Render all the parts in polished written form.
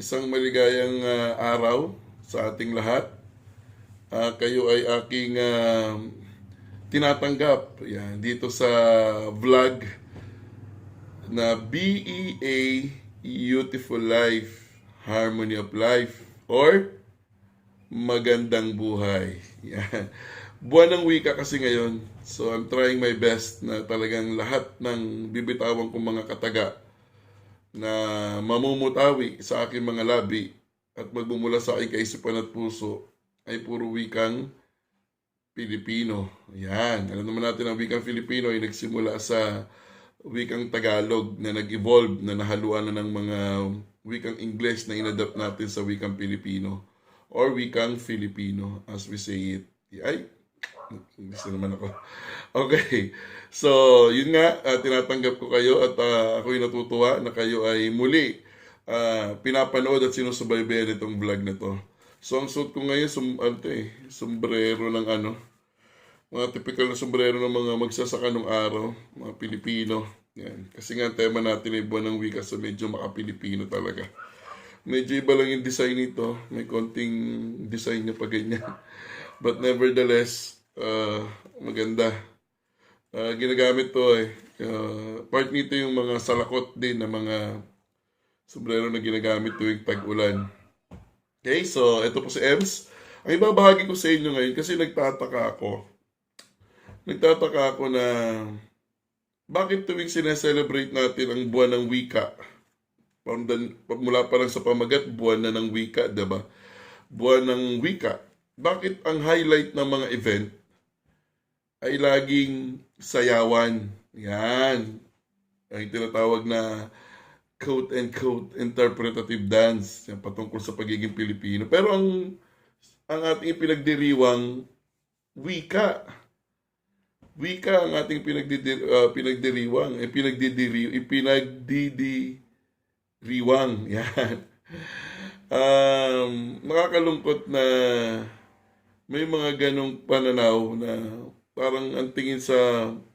Isang maligayang araw sa ating lahat. Kayo ay aking tinatanggap yan, dito sa vlog na BEA Beautiful Life, Harmony of Life, or Magandang Buhay. Yan. Buwan ng wika kasi ngayon. So I'm trying my best na talagang lahat ng bibitawan kong mga kataga na mamumutawi sa aking mga labi at magmumula sa aking kaisipan at puso ay puro wikang Pilipino. Yan. Alam naman natin ang wikang Filipino ay nagsimula sa wikang Tagalog na nag-evolve, na nahaluan na ng mga wikang English na inadapt natin sa wikang Pilipino or wikang Filipino as we say it. Ay, English na naman ako. Okay. So, yun nga, tinatanggap ko kayo at ako'y natutuwa na kayo ay muli pinapanood at sinusubaybayan itong vlog na to. So, ang suit ko ngayon, sombrero ng mga typical na sombrero ng mga magsasaka nung araw, mga Pilipino. Yan. Kasi nga, ang tema natin ay buwan ng wika, so medyo maka-Pilipino talaga. Medyo iba lang yung design nito. May konting design niya pa ganyan. But nevertheless, maganda. Ginagamit to part nito yung mga salakot din na mga sombrero na ginagamit tuwing tag-ulan. Okay, so ito po si Ems. Ang ibabahagi ko sa inyo ngayon kasi nagtataka ako na bakit tuwing sineselebrate natin ang buwan ng wika, mula pa lang sa pamagat, buwan na ng wika, diba? Buwan ng wika. Bakit ang highlight ng mga event ay laging sayawan? Yan. Ang tinatawag na quote-and-quote interpretative dance. Yan, patungkol sa pagiging Pilipino. Pero ang ating pinagdiriwang wika. Wika ang ating pinagdiriwang. Pinagdidiriwang. Yan. Nakakalungkot na may mga ganong pananaw na parang ang tingin sa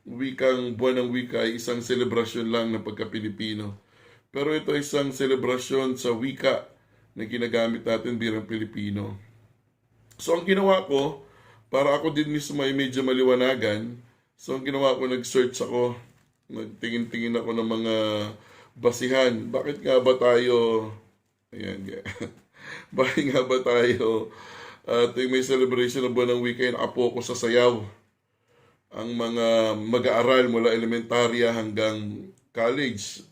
wikang buwan ng wika ay isang selebrasyon lang ng pagka-Pilipino. Pero ito ay isang selebrasyon sa wika na ginagamit natin bilang Pilipino. So ang ginawa ko, para ako din mismo ay medyo maliwanagan, so ang ginawa ko, nag-search ako, nagtingin-tingin ako ng mga basihan. Bakit nga ba tayo, bakit nga ba tayo tuwing may celebration ng buwan ng wika, nakapokus sa sayaw ang mga mag-aaral mula elementarya hanggang college.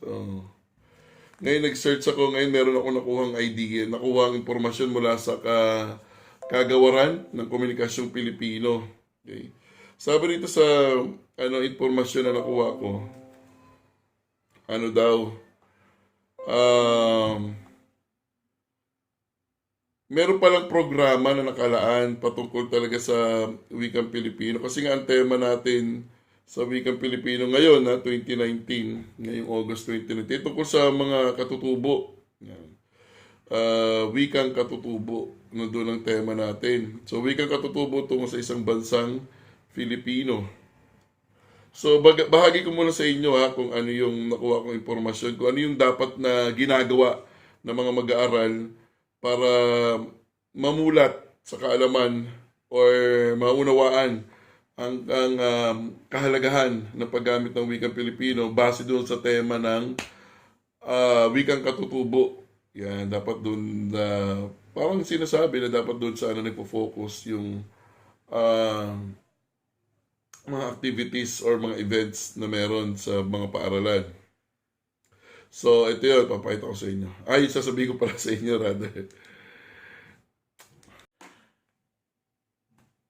Ngayon nag-search ako, ngayon meron ako nakuhang idea, nakuhang impormasyon mula sa Kagawaran ng Komunikasyong Pilipino. Okay. Sabi rito sa impormasyon na nakuha ko, meron palang programa na nakalaan patungkol talaga sa wikang Pilipino. Kasi nga ang tema natin sa wikang Pilipino ngayon, 2019, ngayong August 2019, tungkol sa mga katutubo. Wikang katutubo, doon ang tema natin. So, wikang katutubo tungkol sa isang bansang Filipino. So, bahagi ko muna sa inyo kung ano yung nakuha kong impormasyon, kung ano yung dapat na ginagawa ng mga mag-aaral para mamulat sa kaalaman or maunawaan ang kahalagahan ng paggamit ng wikang Pilipino base doon sa tema ng wikang katutubo. Yan, dapat doon parang sinasabi na dapat doon sa nagpo-focus yung mga activities or mga events na meron sa mga paaralan. So, ito yun, papakita ko sa inyo. Sasabihin ko pala sa inyo, rather.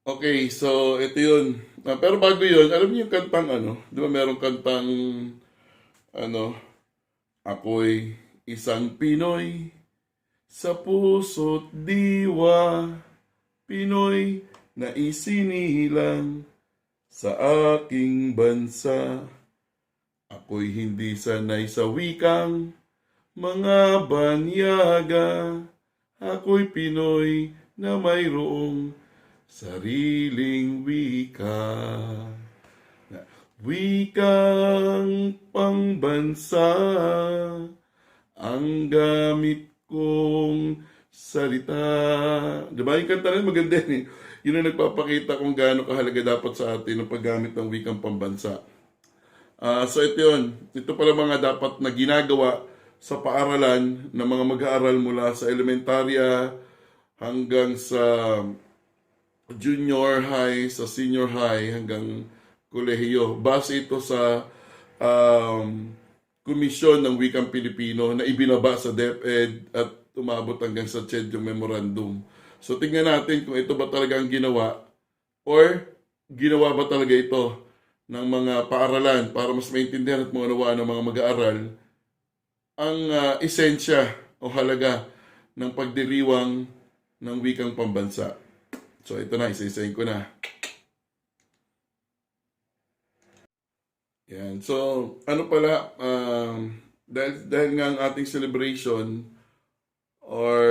Okay, so ito yun. Pero bago yun, alam niyo yung kantang di ba merong kantang, ako'y isang Pinoy, sa puso't diwa, Pinoy na isinilang sa aking bansa. Ako'y hindi sanay sa wikang mga banyaga. Ako'y Pinoy na mayroong sariling wika. Wikang pangbansa ang gamit kong salita. Diba? Yung kanta rin maganda yun eh. Yun ang nagpapakita kung gaano kahalaga dapat sa atin ang paggamit ng wikang pambansa. So ito yun. Ito pala mga dapat na ginagawa sa paaralan ng mga mag-aaral mula sa elementarya hanggang sa junior high, sa senior high, hanggang kolehiyo. Base ito sa komisyon ng wikang Pilipino na ibinaba sa DepEd at umabot hanggang sa CHED yung memorandum. So tingnan natin kung ito ba talaga ang ginawa or ginawa ba talaga ito ng mga paaralan para mas maintindihan at maunawaan ng mga mag-aaral ang esensya o halaga ng pagdiriwang ng wikang pambansa. So ito na, isa-isahin ko na. Yan. So ano pala, dahil nga ang ating celebration or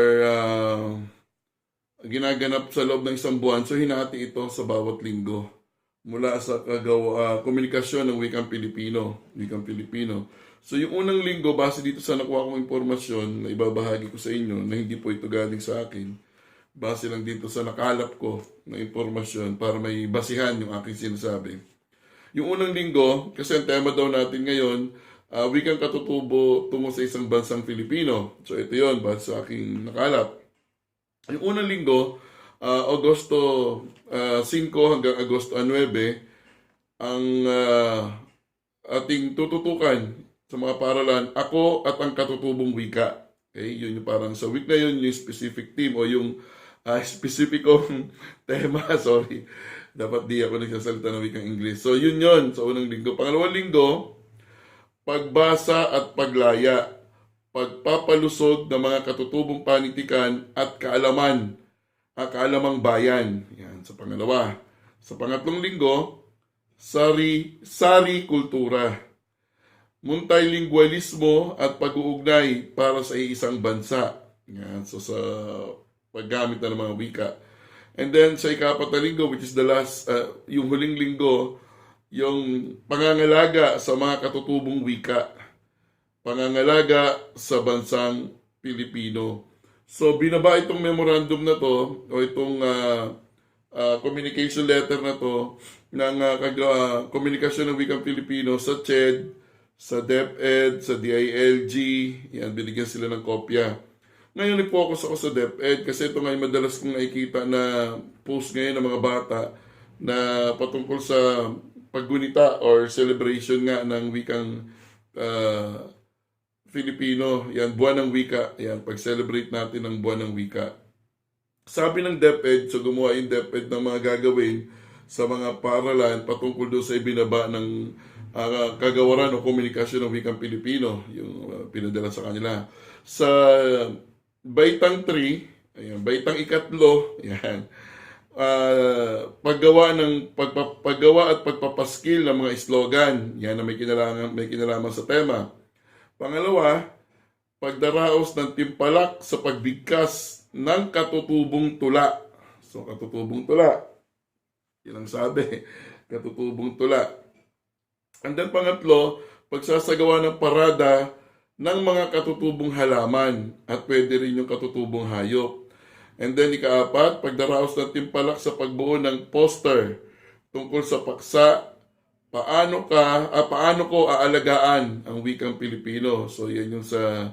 ginaganap sa loob ng isang buwan, so hinati ito sa bawat linggo mula sa komunikasyon ng wikang Pilipino. So yung unang linggo, base dito sa nakuha kong impormasyon na ibabahagi ko sa inyo, na hindi po ito galing sa akin, base lang dito sa nakalap ko na impormasyon para may basihan yung aking sinasabi. Yung unang linggo, kasi ang tema daw natin ngayon, wikang katutubo tungo sa isang bansang Filipino. So ito yon base sa aking nakalap. Yung unang linggo, Agosto 5 hanggang Agosto 9, ang ating tututukan sa mga paaralan, ako at ang katutubong wika. Okay? Yun yung parang sa week na yun, yung specific team o yung specificong tema, sorry. Dapat di ako nagsasalita ng wikang English. So yun sa unang linggo. Pangalawang linggo, pagbasa at paglaya. Pagpapalusog ng mga katutubong panitikan at kaalamang bayan. Yan, sa pangalawa. Sa pangatlong linggo, sari kultura. Multilingualismo at pag-uugnay para sa isang bansa. Yan, so sa paggamit na ng mga wika. And then sa ika-4 na linggo, which is the last, yung huling linggo, yung pangangalaga sa mga katutubong wika. Pangangalaga sa bansang Pilipino. So binaba itong memorandum na to o itong communication letter na to ng komunikasyon ng wikang Pilipino sa CHED, sa DepEd, sa DILG. Yan, binigyan sila ng kopya. Ngayon i-focus ako sa DepEd kasi ito ngayon madalas kong nakikita na post ngayon ng mga bata na patungkol sa paggunita or celebration nga ng wikang Filipino, yan, buwan ng wika, yan, pag-celebrate natin ng buwan ng wika. Sabi ng DepEd, so gumawa yung DepEd ng mga gagawin sa mga paaralan patungkol doon sa ibinaba ng kagawaran o komunikasyon ng wikang Pilipino, yung pinadala sa kanila. Sa Baitang 3, ayan, Baitang 3, yan, paggawa at pagpapaskil ng mga slogan, yan na may kinalaman sa tema. Pangalawa, pagdaraos ng timpalak sa pagbigkas ng katutubong tula. So, katutubong tula. Yan ang sabi, katutubong tula. And then pangatlo, pagsasagawa ng parada ng mga katutubong halaman at pwede rin yung katutubong hayop. And then ika-4, pagdaraos ng timpalak sa pagbuo ng poster tungkol sa paksa, paano ko aalagaan ang wikang Pilipino. So yan yung sa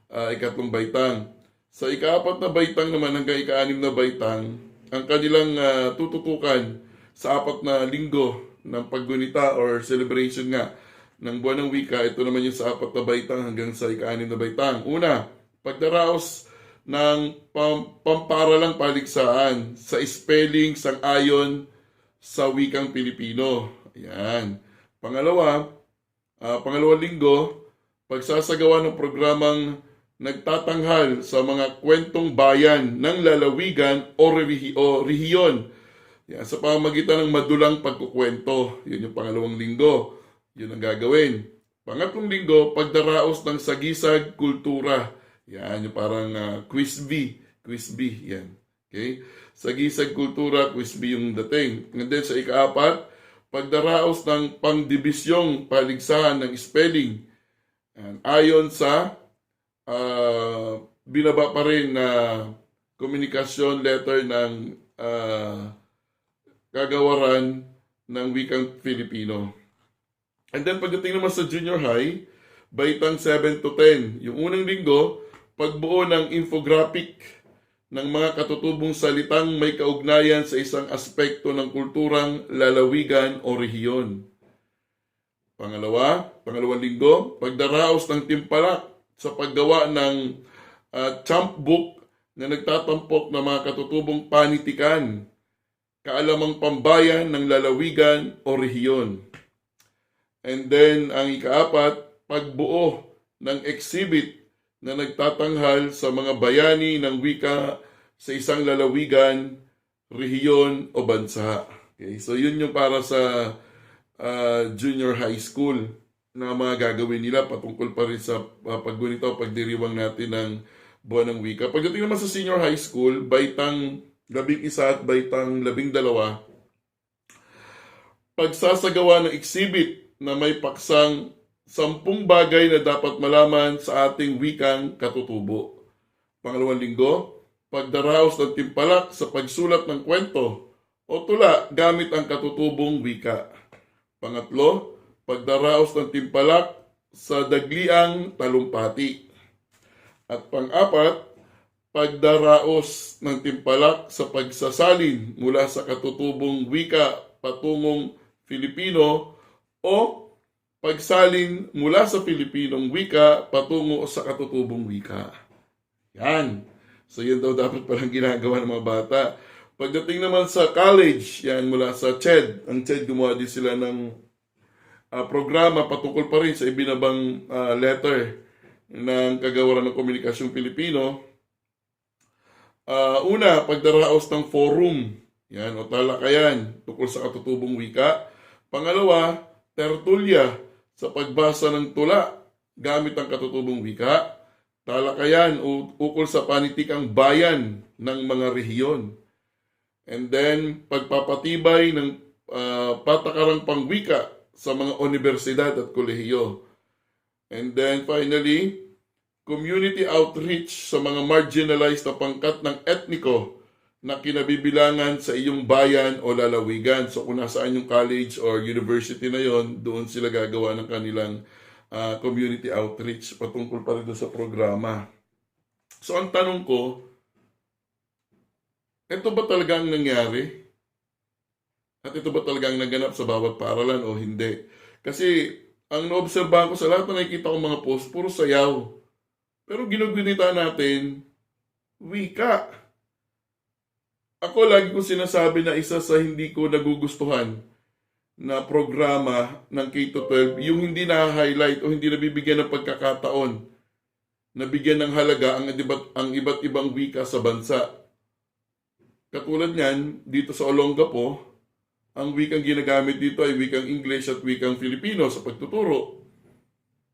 ikatlong baitang. Sa ika-4 na baitang naman hanggang ika-6 na baitang, ang kanilang tututukan sa 4 na linggo ng paggunita or celebration nga ng buwan ng wika. Ito naman yung sa 4 na baitang hanggang sa ika-6 na baitang. Una, pagdaraos ng pamparalang paligsahan sa spelling sang-ayon sa wikang Pilipino. Ayan. Pangalawang linggo, pagsasagawa ng programang nagtatanghal sa mga kwentong bayan ng lalawigan o rehiyon. Yan, sa pamamagitan ng madulang pagkukwento. Yun yung pangalawang linggo. Yun ang gagawin. Pangatlong linggo, pagdaraos ng sagisag kultura. Yan, yung parang quiz B. Yan. Okay? Sagisag kultura, quiz B yung dating. And then sa ika-4, pagdaraos ng pangdibisyong paligsahan ng spelling. Ayon sa binaba pa rin na komunikasyon letter ng kagawaran ng wikang Filipino. And then pagdating naman sa junior high, baitang 7 to 10. Yung unang linggo, pagbuo ng infographic ng mga katutubong salitang may kaugnayan sa isang aspekto ng kulturang lalawigan o rehiyon. Pangalawang linggo, pagdaraos ng timpalak sa paggawa ng champ book na nagtatampok ng mga katutubong panitikan, kaalamang pambayan ng lalawigan o rehiyon. And then, ang ikaapat, pagbuo ng exhibit na nagtatanghal sa mga bayani ng wika sa isang lalawigan, rehiyon o bansa. Okay, so yun yung para sa junior high school na mga gagawin nila patungkol pa rin sa paggunita o pagdiriwang natin ng buwan ng wika. Pagdating naman sa senior high school, baitang 11 at baitang 12, pagsasagawa ng exhibit na may paksang 10 bagay na dapat malaman sa ating wikang katutubo. Pangalawang linggo, pagdaraos ng timpalak sa pagsulat ng kwento o tula gamit ang katutubong wika. Pangatlo, pagdaraos ng timpalak sa dagliang talumpati. At pang-apat, pagdaraos ng timpalak sa pagsasalin mula sa katutubong wika patungong Filipino o pagsalin mula sa Filipinong wika patungo sa katutubong wika. Yan. So yun daw dapat palang ginagawa ng mga bata. Pagdating naman sa college, yan mula sa CHED. Ang CHED gumawa din sila ng programa patungkol pa rin sa ibinabang letter ng Kagawaran ng Komunikasyong Pilipino. Una, pagdaraos ng forum. Yan, o talakayan tungkol sa katutubong wika. Pangalawa, tertulya sa pagbasa ng tula gamit ang katutubong wika. Talakayan ukol sa panitikang bayan ng mga rehiyon. And then, pagpapatibay ng patakarang pangwika sa mga universidad at kolehiyo. And then, finally, community outreach sa mga marginalized na pangkat ng etniko na kinabibilangan sa iyong bayan o lalawigan. So, kung nasaan yung college or university na yon, doon sila gagawa ng kanilang community outreach patungkol pa rin sa programa. So, ang tanong ko, ito ba talagang nangyari? At ito ba talagang naganap sa bawat paaralan o hindi? Kasi, ang naobserbahan ko sa lahat na nakikita ko mga post, puro sayaw. Pero ginugunita natin, wika. Ako lagi ko sinasabi na isa sa hindi ko nagugustuhan na programa ng K-12, yung hindi na-highlight o hindi nabibigyan ng pagkakataon, nabigyan ng halaga ang iba't ibang wika sa bansa. Katulad niyan, dito sa Olongapo, ang wikang ginagamit dito ay wikang English at wikang Filipino sa pagtuturo.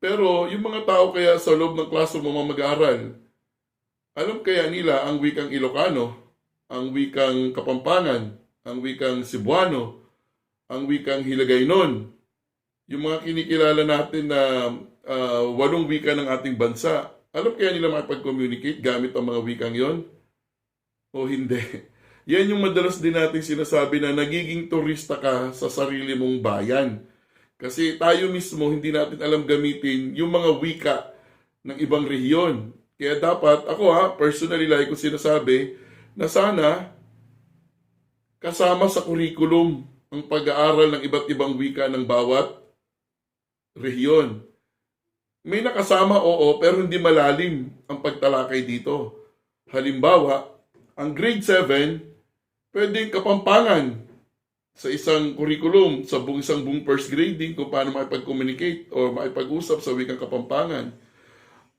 Pero yung mga tao kaya sa loob ng classroom mga mag-aaral, alam kaya nila ang wikang Ilocano, ang wikang Kapampangan, ang wikang Cebuano, ang wikang Hiligaynon, yung mga kinikilala natin na 8 wika ng ating bansa, alam kaya nila makipag-communicate gamit ang mga wikang yon? O hindi? Yan yung madalas din natin sinasabi na nagiging turista ka sa sarili mong bayan. Kasi tayo mismo hindi natin alam gamitin yung mga wika ng ibang rehiyon. Kaya dapat, ako personally like ko sinasabi, na sana kasama sa curriculum ang pag-aaral ng iba't ibang wika ng bawat rehiyon. May nakasama, oo, pero hindi malalim ang pagtalakay dito. Halimbawa, ang grade 7, pwedeng Kapampangan sa isang curriculum, sa isang buong first grading kung paano makipag-communicate o makipag-usap sa wikang Kapampangan.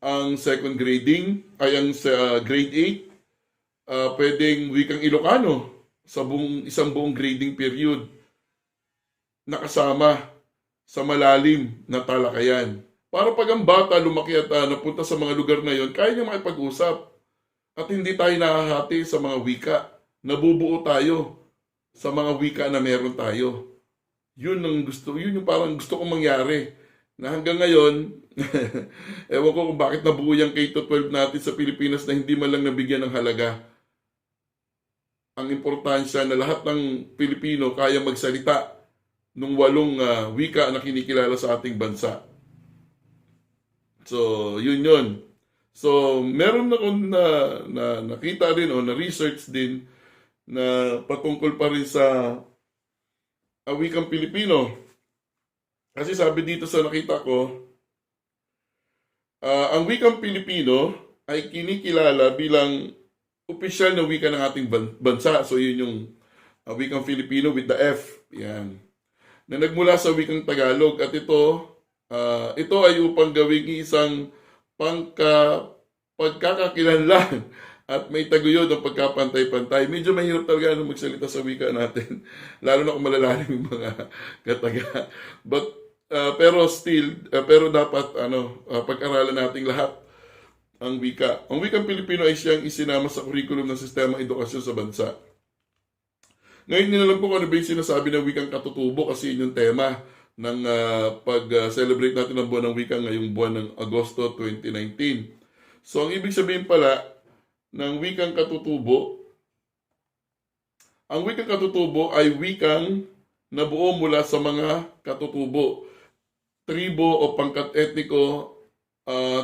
Ang second grading, ay ang grade 8, pwedeng wikang Ilocano sa isang buong grading period nakasama sa malalim na talakayan. Para pag ang bata lumaki at napunta sa mga lugar na yon, kaya niya makipag-usap. At hindi tayo nakahati sa mga wika. Nabubuo tayo sa mga wika na meron tayo. Yun yung parang gusto kong mangyari. Na hanggang ngayon, Ewan ko kung bakit nabuo yung K-12 natin sa Pilipinas na hindi man lang nabigyan ng halaga. Ang importansya na lahat ng Pilipino kaya magsalita ng 8 wika na kinikilala sa ating bansa. So, yun. So, meron akong nakita rin o na-research din na patungkol pa rin sa wikang Pilipino. Kasi sabi dito sa nakita ko, ang wikang Pilipino ay kinikilala bilang opisyal na wika ng ating bansa. So, yun yung wikang Filipino with the F. Yan. Na nagmula sa wikang Tagalog. At ito ay upang gawing isang pagkakakilanlan at may taguyod ang pagkapantay-pantay. Medyo mahirap talaga magsalita sa wika natin. Lalo na kung malalalim yung mga kataga. Pero dapat pag-aralan nating lahat ang wika. Ang wikang Pilipino ay siyang isinama sa curriculum ng sistema edukasyon sa bansa. Ngayon nilalam ko kung ano ba yung sinasabi ng wikang katutubo kasi yun yung tema ng pag-celebrate natin ng buwan ng wika ngayong buwan ng Agosto 2019. So, ang ibig sabihin pala ng wikang katutubo, ang wikang katutubo ay wikang nabuo mula sa mga katutubo, tribo o pangkat etniko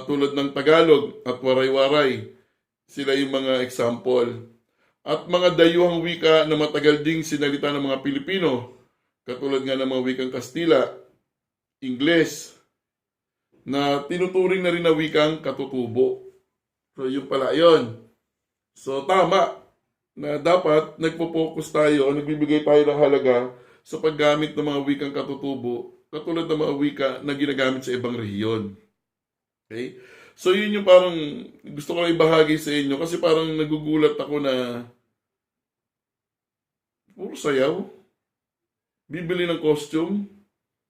tulad ng Tagalog at Waray-Waray. Sila yung mga example. At mga dayuhang wika na matagal ding sinalita ng mga Pilipino, katulad nga ng mga wikang Kastila, Ingles, na tinuturing na rin na wikang katutubo. So, yun pala yun. So, tama na dapat nagpo-focus tayo, nagbibigay tayo ng halaga sa paggamit ng mga wikang katutubo, katulad ng mga wika na ginagamit sa ibang rehiyon. Okay? So, yun yung parang gusto ko lang ibahagi sa inyo kasi parang nagugulat ako na puro sayaw. Bibili ng costume,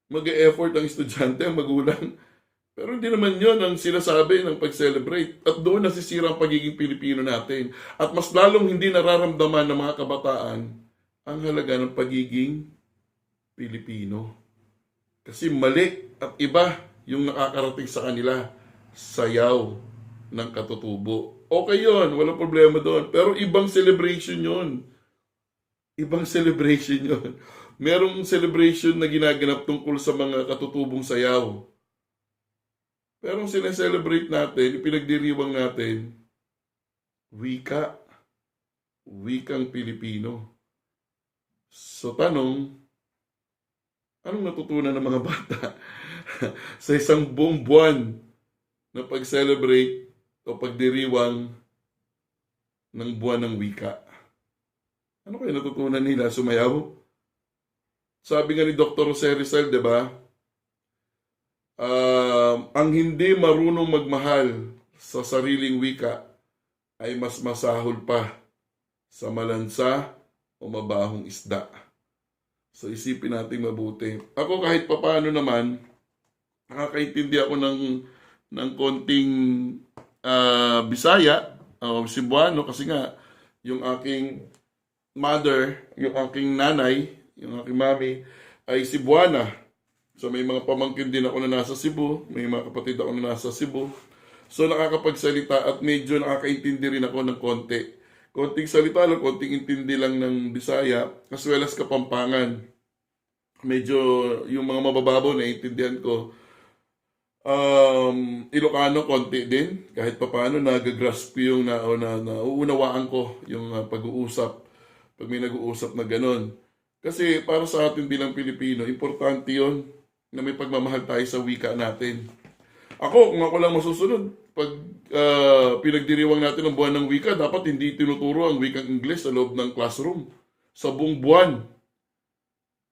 mag-e-effort ang estudyante, ang magulang. Pero hindi naman yun ang sinasabi ng pag-celebrate. At doon nasisira ang pagiging Pilipino natin. At mas lalong hindi nararamdaman ng mga kabataan ang halaga ng pagiging Pilipino. Kasi mali at iba yung nakakarating sa kanila. Sayaw ng katutubo. Okay yun, walang problema doon. Pero ibang celebration yun. Ibang celebration yun. Merong celebration na ginaganap tungkol sa mga katutubong sayaw. Pero ang sineselebrate natin, pinagdiriwang natin, wika. Wikang Pilipino. So tanong, anong natutunan ng mga bata sa isang buong buwan na pag-celebrate o pagdiriwang ng buwan ng wika? Ano kayo natutunan nila? Sumayaw? Sabi nga ni Dr. Jose Rizal, di ba? Ang hindi marunong magmahal sa sariling wika ay mas masahol pa sa malansa o mabahong isda. So isipin natin mabuti. Ako kahit papaano naman, nakakaintindi ako ng konting Bisaya o Cebuano kasi nga yung aking mother, yung aking nanay, yung aking mami ay Cebuana. So may mga pamangkin din ako na nasa Cebu, may mga kapatid ako na nasa Cebu. So nakakapagsalita at medyo nakakaintindi rin ako ng konti. Konting salita lang, konting intindi lang ng Bisaya, as well as Kapampangan. Medyo yung mga mabababaw na intindihan ko. Ilocano konti din, kahit papaano nagagrasp ko yung nauunawaan ko yung pag-uusap, pag may nag-uusap na ganon. Kasi para sa atin bilang Pilipino, importante yun na may pagmamahal tayo sa wika natin. Kung ako lang masusunod, pag pinagdiriwang natin ang buwan ng wika, dapat hindi tinuturo ang wikang Ingles sa loob ng classroom. Sa buong buwan,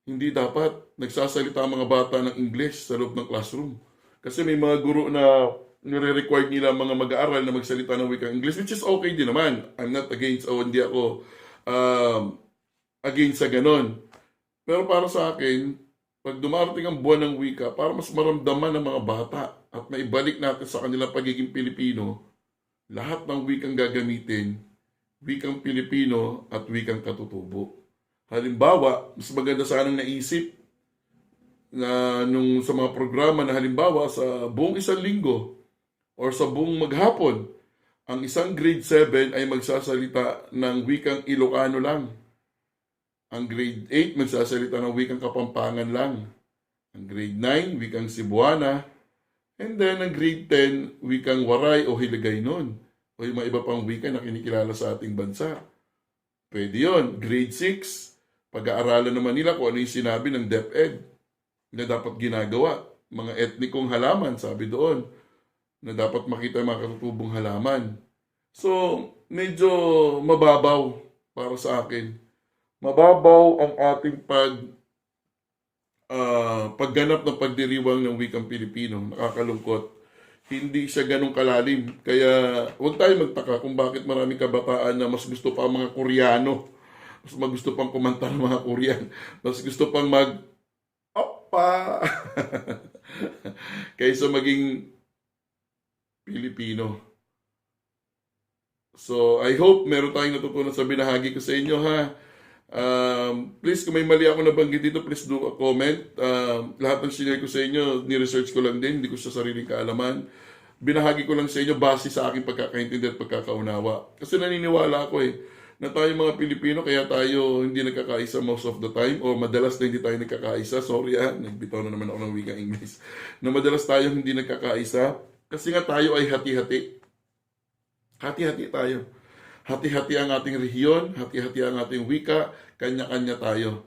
hindi dapat nagsasalita ang mga bata ng English sa loob ng classroom. Kasi may mga guro na nire-require nila mga mag-aaral na magsalita ng wikang English, which is okay din naman. I'm not against, hindi ako against sa ganon. Pero para sa akin, pag dumarating ang buwan ng wika, para mas maramdaman ng mga bata at maibalik natin sa kanilang pagiging Pilipino, lahat ng wikang gagamitin, wikang Pilipino at wikang katutubo. Halimbawa, mas maganda sanang naisip na nung sa mga programa na halimbawa sa buong isang linggo or sa buong maghapon, ang isang grade 7 ay magsasalita ng wikang Ilocano lang. Ang grade 8 magsasalita ng wikang Kapampangan lang. Ang grade 9, wikang Cebuana. And then, ang grade 10, wikang Waray o Hiligaynon. O yung mga iba pang wika na kinikilala sa ating bansa. Pwede yun. Grade 6, pag-aaralan naman nila kung ano yung sinabi ng DepEd na dapat ginagawa. Mga etnikong halaman, sabi doon, na dapat makita yung mga katutubong halaman. So, medyo mababaw para sa akin. Mababaw ang ating pagganap ng pagdiriwang ng wikang Pilipino. Nakakalungkot. Hindi siya ganun kalalim. Kaya huwag tayo magtaka kung bakit maraming kabataan na mas gusto pa ang mga Koreano. Mas gusto pang kumanta ng mga Korean. Mas gusto pang Oppa! Kaysa maging Pilipino. So, I hope meron tayong natutunan sa binahagi ko sa inyo, ha? Please, kung may mali ako nabanggit dito, please do a comment. Lahat ng sinare ko sa inyo, ni-research ko lang din, hindi ko sa sariling kaalaman. Binahagi ko lang sa inyo base sa aking pagkakaintindi at pagkakaunawa. Kasi naniniwala ako na tayo mga Pilipino, kaya tayo hindi nagkakaisa most of the time, o madalas na hindi tayo nagkakaisa. Sorry nagbitaw na naman ako ng wikang English. Na madalas tayo hindi nagkakaisa, kasi nga tayo ay hati-hati. Hati-hati tayo. Hati-hati ang ating rehiyon, hati-hati ang ating wika, kanya-kanya tayo.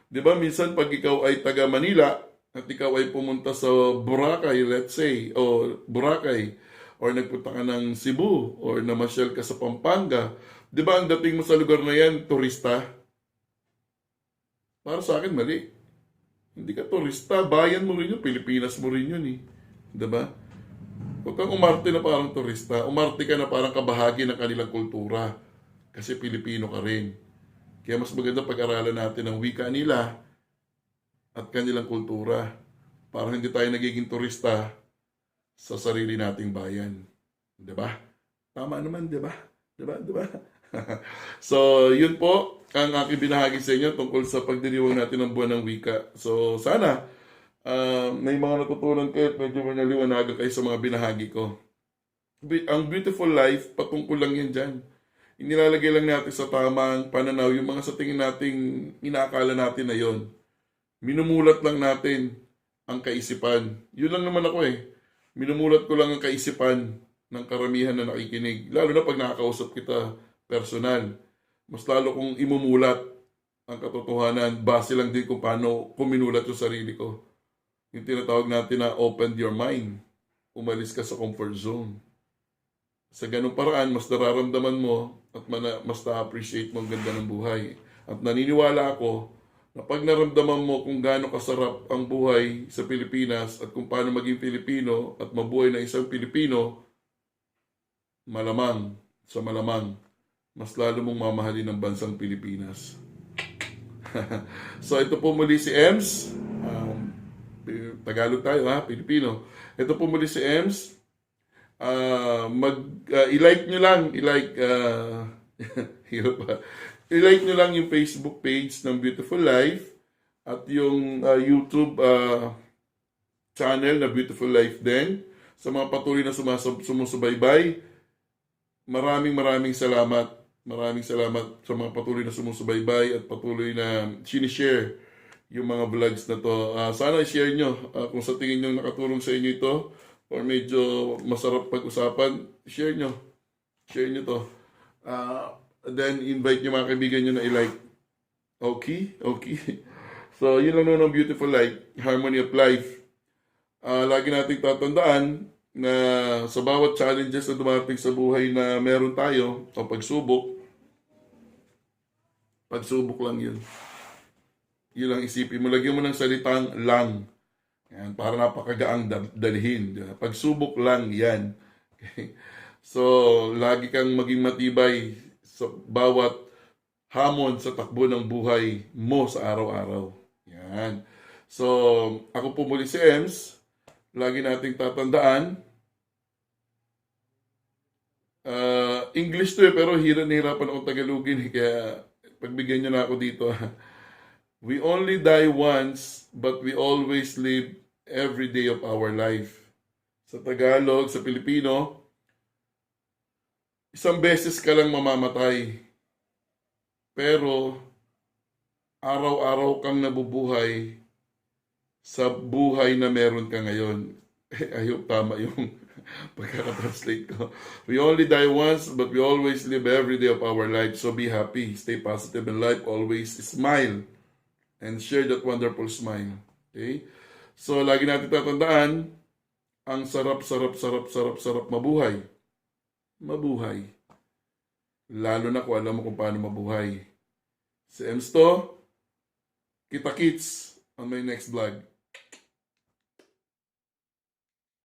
'Di ba minsan pag ikaw ay taga Manila at ikaw ay pumunta sa Boracay, let's say, o Boracay, or nagpunta ka ng Cebu, or namasyal ka sa Pampanga, 'di ba ang dating mo sa lugar na yan, turista? Para sa akin, mali. Hindi ka turista, bayan mo rin yun, Pilipinas mo rin yun 'Di ba? Huwag kang umarte na parang turista. Umarte ka na parang kabahagi ng kanilang kultura. Kasi Pilipino ka rin. Kaya mas maganda pag-aralan natin ang wika nila at kanilang kultura. Para hindi tayo nagiging turista sa sarili nating bayan. Diba? Tama naman, diba? Diba? So, yun po ang aking binahagi sa inyo tungkol sa pagdiriwang natin ng buwan ng wika. So, sana may mga natutunan kayo at medyo manaliwanagan kayo sa mga binahagi ko. Ang beautiful life, patungkol lang yan dyan. Inilalagay lang natin sa tamang pananaw yung mga sa tingin nating inaakala natin na yon. Minumulat lang natin ang kaisipan. Yun lang naman ako Minumulat ko lang ang kaisipan ng karamihan na nakikinig. Lalo na pag nakakausap kita personal. Mas lalo kong imumulat ang katotohanan base lang din kung paano kuminulat yung sarili ko. Yung tinatawag natin na open your mind. Umalis ka sa comfort zone. Sa ganung paraan, mas nararamdaman mo at mas na-appreciate mo ang ganda ng buhay. At naniniwala ako na pag naramdaman mo kung gaano kasarap ang buhay sa Pilipinas at kung paano maging Pilipino at mabuhay na isang Pilipino, malamang, mas lalo mong mamahalin ang bansang Pilipinas. So ito po muli si Ems. Tagalog tayo Pilipino. Ito po muli si Ems. I-like nyo lang, i-like nyo lang yung Facebook page ng Beautiful Life at yung YouTube channel na Beautiful Life din. Sa mga patuloy na sumusubaybay, maraming salamat. Maraming salamat sa mga patuloy na sumusubaybay at patuloy na sinishare yung mga vlogs na to. Sana i-share nyo kung sa tingin nyo nakatulong sa inyo ito or medyo masarap pag-usapan, share nyo to. Then invite nyo mga kaibigan nyo na i-like. Okay. So yun lang naman ang Beautiful Life, Harmony of Life. Lagi nating tatandaan na sa bawat challenges na dumating sa buhay na meron tayo o pagsubok lang yun. Yun lang isipin mo. Lagyan mo ng salitang lang. Yan, para napakagaang dalhin. Pagsubok lang yan. Okay? So, lagi kang maging matibay sa bawat hamon sa takbo ng buhay mo sa araw-araw. Yan. So, ako po muli si Ems. Lagi nating tatandaan. English to pero hirapan akong Tagalogin. Kaya pagbigyan nyo na ako dito. We only die once, but we always live every day of our life. Sa Tagalog, sa Pilipino, isang beses ka lang mamamatay. Pero, araw-araw kang nabubuhay sa buhay na meron ka ngayon. I hope tama yung pagkakatranslate ko. We only die once, but we always live every day of our life. So be happy, stay positive in life, always smile, and share that wonderful smile. Okay? So, lagi natin tatandaan, ang sarap mabuhay. Mabuhay. Lalo na kung alam mo kung paano mabuhay. Si Emsto, kita-kits on my next vlog.